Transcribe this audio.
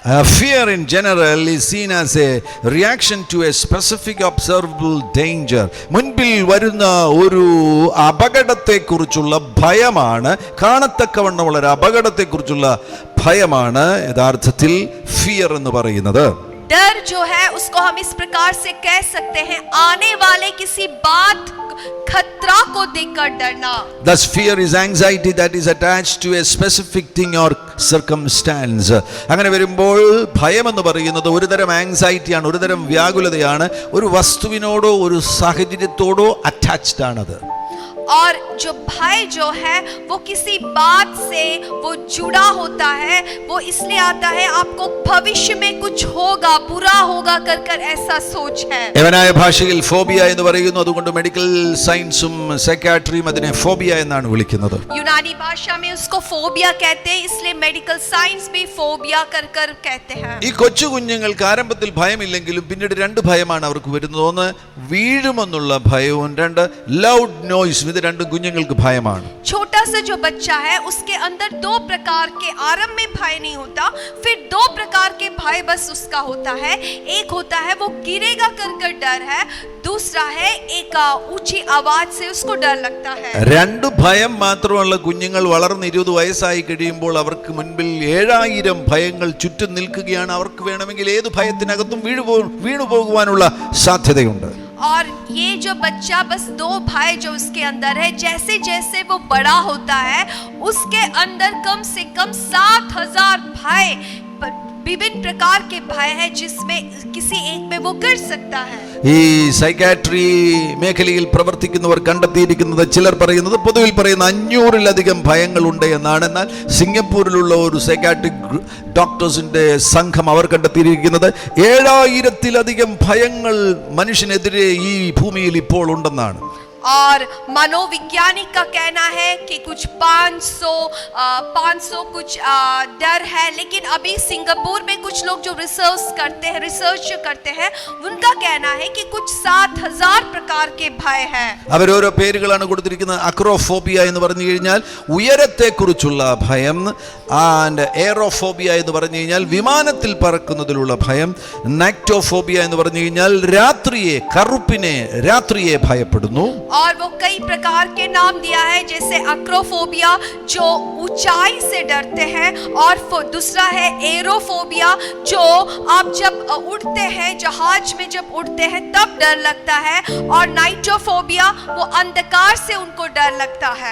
Fear in general is seen as a reaction to a specific observable danger. മുൻപിൽ വരുന്ന ഒരു അപകടത്തെക്കുറിച്ചുള്ള ഭയമാണ്, കാണത്തക്കവണ്ണമുള്ള ഒരു അപകടത്തെക്കുറിച്ചുള്ള ഭയമാണ് യഥാർത്ഥത്തിൽ ഫിയർ എന്ന് പറയുന്നത്. डर जो है उसको हम इस प्रकार से कह सकते हैं, आने वाले किसी बात खतरा को देखकर डरना. Thus fear is anxiety that is attached to a specific thing or circumstance. അങ്ങനെ വരുമ്പോൾ ഭയം എന്ന് പറയുന്നത് ഒരുതരം ആങ്സൈറ്റിയാണ്, ഒരുതരം വ്യാകുലതയാണ്, ഒരു വസ്തുവിനോടോ ഒരു സാഹചര്യത്തോടോ അറ്റാച്ച്ഡ് ആണത്. और जो भय जो है वो किसी बात से वो जुड़ा होता है, वो इसलिए आता है आपको भविष्य में कुछ होगा, बुरा होगा कर ऐसा सोच है. യവനായ ഭാഷയിൽ ഫോബിയ എന്ന് പറയുന്നു, അതുകൊണ്ട് മെഡിക്കൽ സയൻസും സൈക്യാട്രിയും അതിനെ ഫോബിയ എന്നാണ് വിളിക്കുന്നത്. यूनानी भाषा में उसको फोबिया कहते हैं, इसलिए मेडिकल साइंस भी फोबिया कर कहते हैं. ഈ കൊച്ചു കുഞ്ഞുങ്ങൾക്ക് ആരംഭത്തിൽ ഭയമില്ലെങ്കിലും പിന്നീട് രണ്ട് ഭയമാണ് അവർക്ക് വരുന്നത്. ഒന്ന് വീഴുമെന്നുള്ള ഭയവും, രണ്ട് ലൗഡ് നോയ്സ്. ഇത് രണ്ടും കുഞ്ഞുങ്ങൾക്ക് ഭയമാണ്. छोटा सा जो बच्चा है उसके अंदर दो प्रकार के आरंभ में भय नहीं होता, फिर दो प्रकार के भय बस उसका होता है. एक होता है वो गिरेगा कर डर है, दूसरा है एक ऊंची आवाज से उसको डर लगता है. രണ്ട് ഭയം മാത്രമുള്ള കുഞ്ഞുങ്ങൾ വളർന്ന് 20 വയസ്സായി കഴിയുമ്പോൾ അവർക്ക് മുൻപിൽ 7000 ഭയങ്ങൾ ചുറ്റും നിൽക്കുകയാണ്. അവർക്ക് വേണമെങ്കിൽ ഏത് ഭയത്തിനകത്തും വീണു പോകുവാനുള്ള സാധ്യതയുണ്ട്. और ये जो बच्चा बस दो भय जो उसके अंदर है, जैसे जैसे वो बड़ा होता है उसके अंदर कम से कम 7000 भय, विभिन्न प्रकार के भय है जिसमें किसी एक में वो कर सकता है. ഈ സൈക്യാട്രി മേഖലയിൽ പ്രവർത്തിക്കുന്നവർ കണ്ടെത്തിയിരിക്കുന്നത്, ചിലർ പറയുന്നത്, പൊതുവിൽ പറയുന്ന 500-ലധികം ഭയങ്ങളുണ്ട് എന്നാണ്. എന്നാൽ സിംഗപ്പൂരിലുള്ള ഒരു സൈക്യാട്രിക് ഡോക്ടേഴ്സിന്റെ സംഘം അവർ കണ്ടെത്തിയിരിക്കുന്നത് 7000-ലധികം ഭയങ്ങൾ മനുഷ്യനെതിരെ ഈ ഭൂമിയിൽ ഇപ്പോൾ ഉണ്ടെന്നാണ്. और मनोविज्ञानिक का कहना है कि कुछ 500 कुछ डर है. लेकिन अभी सिंगापुर में कुछ लोग जो रिसर्च करते हैं उनका कहना है कि कुछ 7000 प्रकार के भय हैं. അവരോരോ പേരുകളാണ് കൊടുത്തിരിക്കുന്നത്. അക്രോഫോബിയ എന്ന് പറഞ്ഞു കഴിഞ്ഞാൽ ഉയരത്തെക്കുറിച്ചുള്ള ഭയം, ആൻഡ് എയറോഫോബിയ എന്ന് പറഞ്ഞു കഴിഞ്ഞാൽ വിമാനത്തിൽ പറക്കുന്നതിലുള്ള ഭയം, നൈക്ടോഫോബിയ എന്ന് പറഞ്ഞു കഴിഞ്ഞാൽ കറുപ്പിനെ രാത്രിയെ ഭയപ്പെടുന്നു. और वो कई प्रकार के नाम दिया है, जैसे अक्रोफोबिया जो ऊंचाई से डरते हैं, और दूसरा है एरोफोबिया जो आप जब उड़ते हैं, जहाज में जब उड़ते हैं तब डर लगता है, और नाइट्रोफोबिया वो अंधकार से उनको डर लगता है.